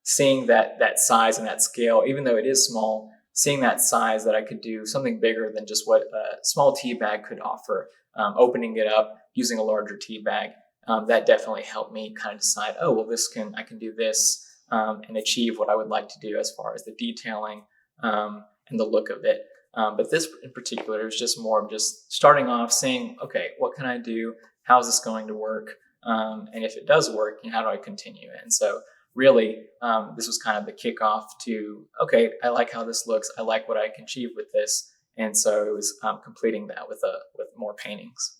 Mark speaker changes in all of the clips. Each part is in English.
Speaker 1: seeing that size and that scale, even though it is small, seeing that size that I could do something bigger than just what a small tea bag could offer, opening it up, using a larger tea bag, that definitely helped me kind of decide, oh, well, I can do this and achieve what I would like to do as far as the detailing and the look of it. But this in particular is just more of just starting off saying, okay, what can I do? How is this going to work? And if it does work, how do I continue? And so really, this was kind of the kickoff to, okay, I like how this looks. I like what I can achieve with this. And so it was completing that with more paintings.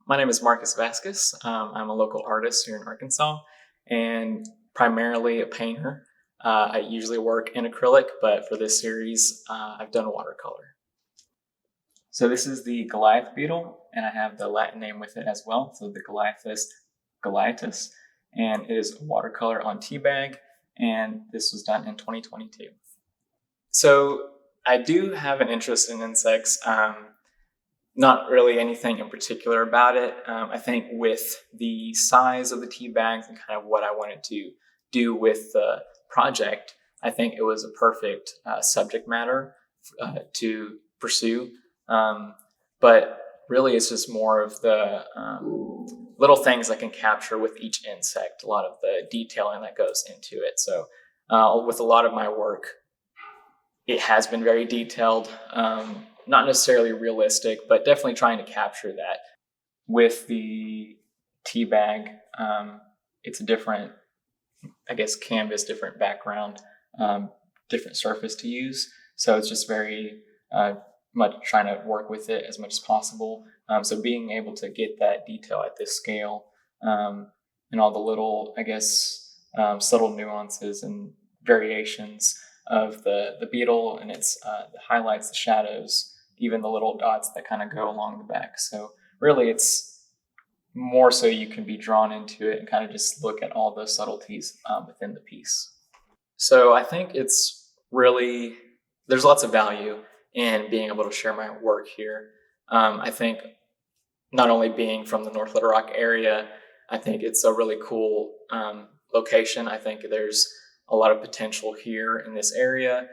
Speaker 1: My name is Marcus Vasquez. I'm a local artist here in Arkansas and primarily a painter. I usually work in acrylic, but for this series, I've done watercolor. So this is the Goliath Beetle, and I have the Latin name with it as well. So the Goliathus, and it is watercolor on tea bag, and this was done in 2022. So I do have an interest in insects. Not really anything in particular about it. I think with the size of the tea bags and kind of what I wanted to do with the project, I think it was a perfect subject matter to pursue. But really, it's just more of the little things I can capture with each insect, a lot of the detailing that goes into it. So with a lot of my work, it has been very detailed, not necessarily realistic, but definitely trying to capture that. With the tea bag, it's a different, I guess, canvas, different background, different surface to use. So it's just very much trying to work with it as much as possible. So being able to get that detail at this scale and all the little, I guess, subtle nuances and variations of the beetle and its the highlights, the shadows, even the little dots that kind of go along the back. So really it's more so you can be drawn into it and kind of just look at all the subtleties within the piece. So I think it's really, there's lots of value in being able to share my work here. I think not only being from the North Little Rock area, I think it's a really cool location. I think there's a lot of potential here in this area.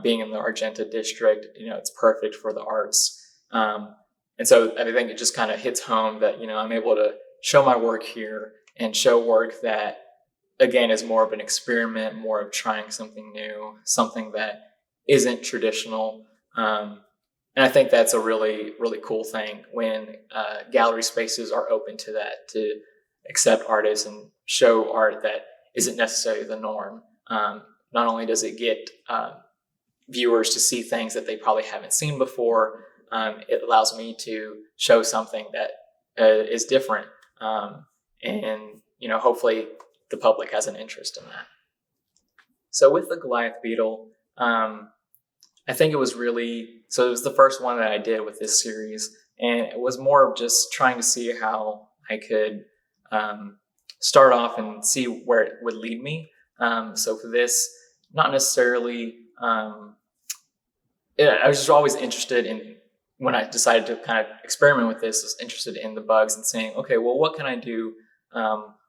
Speaker 1: Being in the Argenta district, it's perfect for the arts. And so I think it just kind of hits home that, I'm able to show my work here and show work that, again, is more of an experiment, more of trying something new, something that isn't traditional. And I think that's a really, really cool thing when gallery spaces are open to that, to accept artists and show art that isn't necessarily the norm. Not only does it get viewers to see things that they probably haven't seen before, it allows me to show something that is different. And, hopefully the public has an interest in that. So with the Goliath Beetle, I think it was the first one that I did with this series. And it was more of just trying to see how I could start off and see where it would lead me. So for this, not necessarily, I was just always interested in, when I decided to kind of experiment with this, I was interested in the bugs and saying, okay, well, what can I do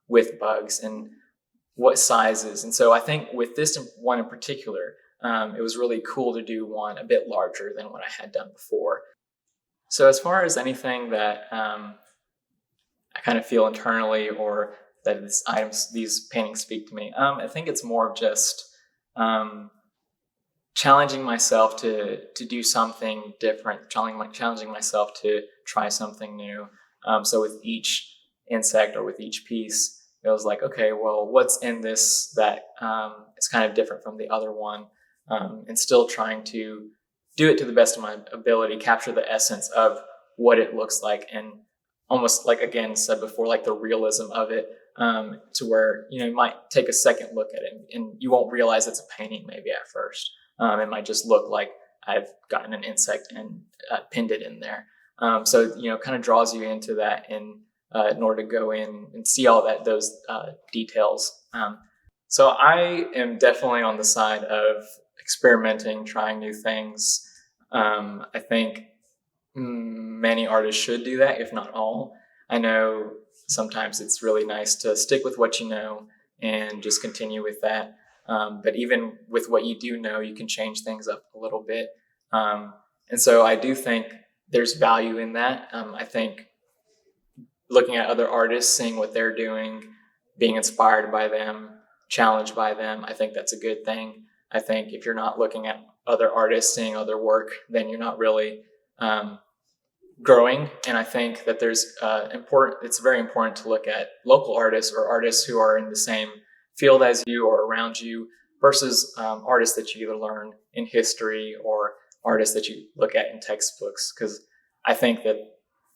Speaker 1: with bugs and what sizes? And so I think with this one in particular, it was really cool to do one a bit larger than what I had done before. So as far as anything that I kind of feel internally or that these paintings speak to me, I think it's more of just challenging myself to do something different, challenging myself to try something new. So with each insect or with each piece, it was like, okay, well, what's in this that is kind of different from the other one? And still trying to do it to the best of my ability, capture the essence of what it looks like, and almost like, again, said before, like the realism of it, to where, you might take a second look at it and you won't realize it's a painting maybe at first. It might just look like I've gotten an insect and pinned it in there. So, kind of draws you into that in order to go in and see all those details. So I am definitely on the side of experimenting, trying new things. I think many artists should do that, if not all. I know sometimes it's really nice to stick with what you know and just continue with that. But even with what you do know, you can change things up a little bit. And so I do think there's value in that. I think looking at other artists, seeing what they're doing, being inspired by them, challenged by them, I think that's a good thing. I think if you're not looking at other artists, seeing other work, then you're not really growing. And I think that it's very important to look at local artists or artists who are in the same field as you or around you versus artists that you either learn in history or artists that you look at in textbooks. Because I think that,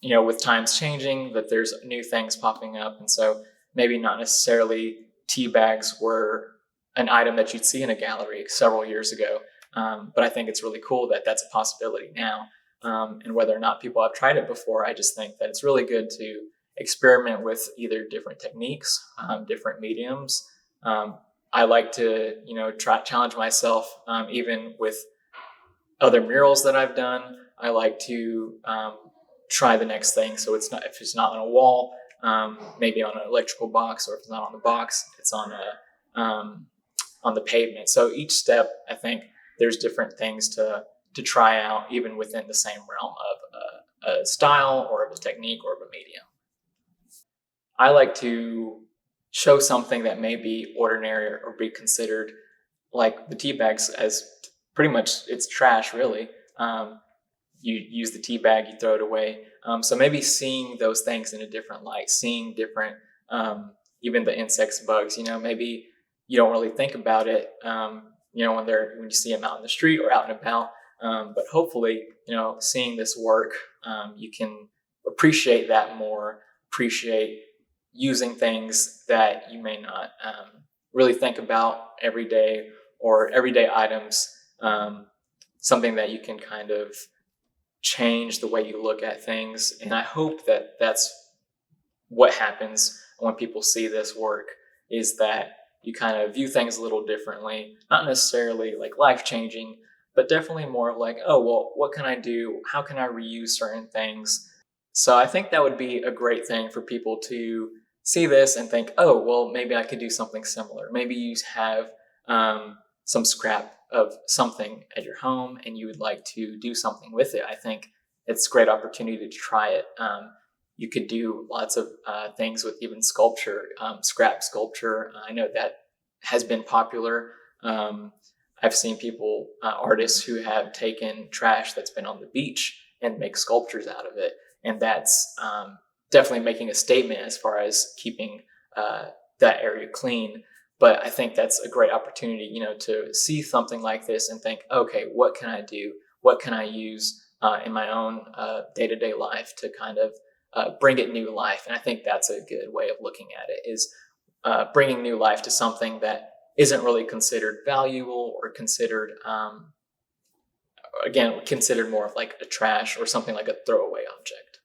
Speaker 1: with times changing, that there's new things popping up. And so maybe not necessarily tea bags were an item that you'd see in a gallery several years ago. But I think it's really cool that that's a possibility now. And whether or not people have tried it before, I just think that it's really good to experiment with either different techniques, different mediums. I like to, challenge myself, even with other murals that I've done. I like to try the next thing. So if it's not on a wall, maybe on an electrical box, or if it's not on the box, it's on the pavement. So each step, I think there's different things to try out, even within the same realm of a style or of a technique or of a medium. I like to show something that may be ordinary or be considered like the tea bags as pretty much it's trash, really. You use the tea bag, you throw it away. So maybe seeing those things in a different light, seeing different, even the insects, bugs, maybe you don't really think about it, when you see them out in the street or out and about. But hopefully, seeing this work, you can appreciate that more, appreciate using things that you may not really think about every day, or everyday items, something that you can kind of change the way you look at things. And I hope that that's what happens when people see this work, is that you kind of view things a little differently, not necessarily like life-changing, but definitely more of like, oh, well, what can I do? How can I reuse certain things? So I think that would be a great thing for people to see this and think, oh, well, maybe I could do something similar. Maybe you have some scrap of something at your home and you would like to do something with it. I think it's a great opportunity to try it. You could do lots of things with even sculpture, scrap sculpture. I know that has been popular. I've seen people, artists who have taken trash that's been on the beach and make sculptures out of it. And that's definitely making a statement as far as keeping that area clean. But I think that's a great opportunity, to see something like this and think, okay, what can I do? What can I use in my own day-to-day life to kind of bring it new life? And I think that's a good way of looking at it, is bringing new life to something that isn't really considered valuable or considered, considered more of like a trash or something like a throwaway object.